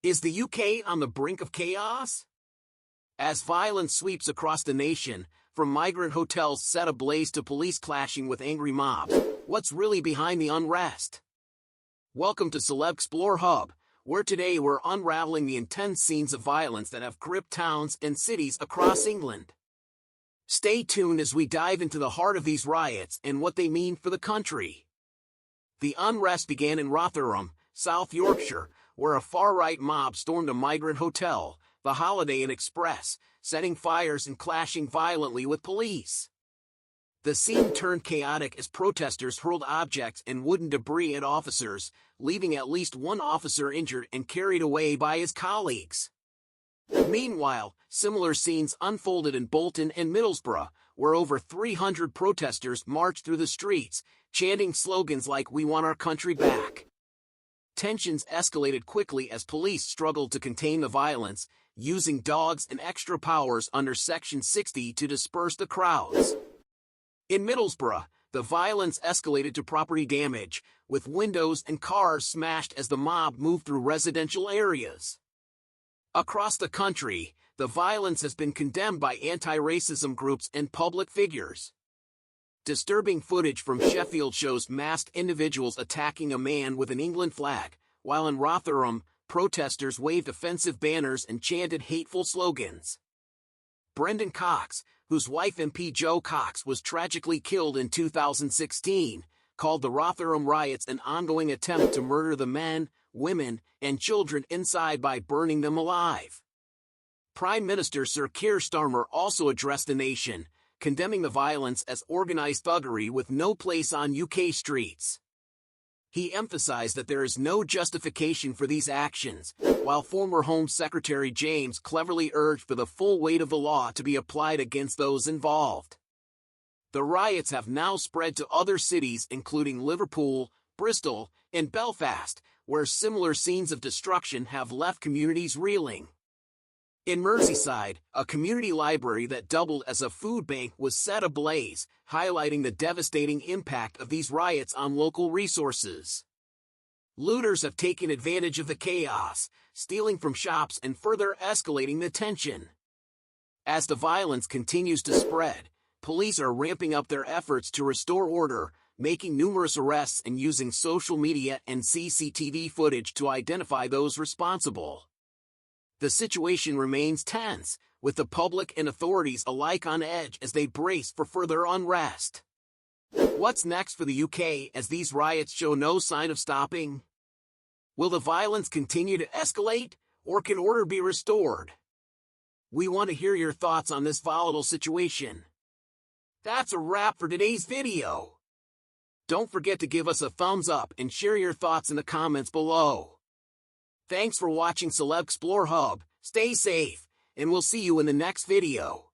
Is the UK on the brink of chaos? As violence sweeps across the nation, from migrant hotels set ablaze to police clashing with angry mobs, what's really behind the unrest? Welcome to CelebXplore Hub, where today we're unraveling the intense scenes of violence that have gripped towns and cities across England. Stay tuned as we dive into the heart of these riots and what they mean for the country. The unrest began in Rotherham, South Yorkshire, where a far-right mob stormed a migrant hotel, the Holiday Inn Express, setting fires and clashing violently with police. The scene turned chaotic as protesters hurled objects and wooden debris at officers, leaving at least one officer injured and carried away by his colleagues. Meanwhile, similar scenes unfolded in Bolton and Middlesbrough, where over 300 protesters marched through the streets, chanting slogans like "We want our country back." Tensions escalated quickly as police struggled to contain the violence, using dogs and extra powers under Section 60 to disperse the crowds. In Middlesbrough, the violence escalated to property damage, with windows and cars smashed as the mob moved through residential areas. Across the country, the violence has been condemned by anti-racism groups and public figures. Disturbing footage from Sheffield shows masked individuals attacking a man with an England flag, while in Rotherham, protesters waved offensive banners and chanted hateful slogans. Brendan Cox, whose wife MP Jo Cox was tragically killed in 2016, called the Rotherham riots an ongoing attempt to murder the men, women, and children inside by burning them alive. Prime Minister Sir Keir Starmer also addressed the nation, condemning the violence as organized thuggery with no place on UK streets. He emphasized that there is no justification for these actions, while former Home Secretary James cleverly urged for the full weight of the law to be applied against those involved. The riots have now spread to other cities including Liverpool, Bristol, and Belfast, where similar scenes of destruction have left communities reeling. In Merseyside, a community library that doubled as a food bank was set ablaze, highlighting the devastating impact of these riots on local resources. Looters have taken advantage of the chaos, stealing from shops and further escalating the tension. As the violence continues to spread, police are ramping up their efforts to restore order, making numerous arrests and using social media and CCTV footage to identify those responsible. The situation remains tense, with the public and authorities alike on edge as they brace for further unrest. What's next for the UK as these riots show no sign of stopping? Will the violence continue to escalate, or can order be restored? We want to hear your thoughts on this volatile situation. That's a wrap for today's video. Don't forget to give us a thumbs up and share your thoughts in the comments below. Thanks for watching CelebXplore Hub, stay safe, and we'll see you in the next video.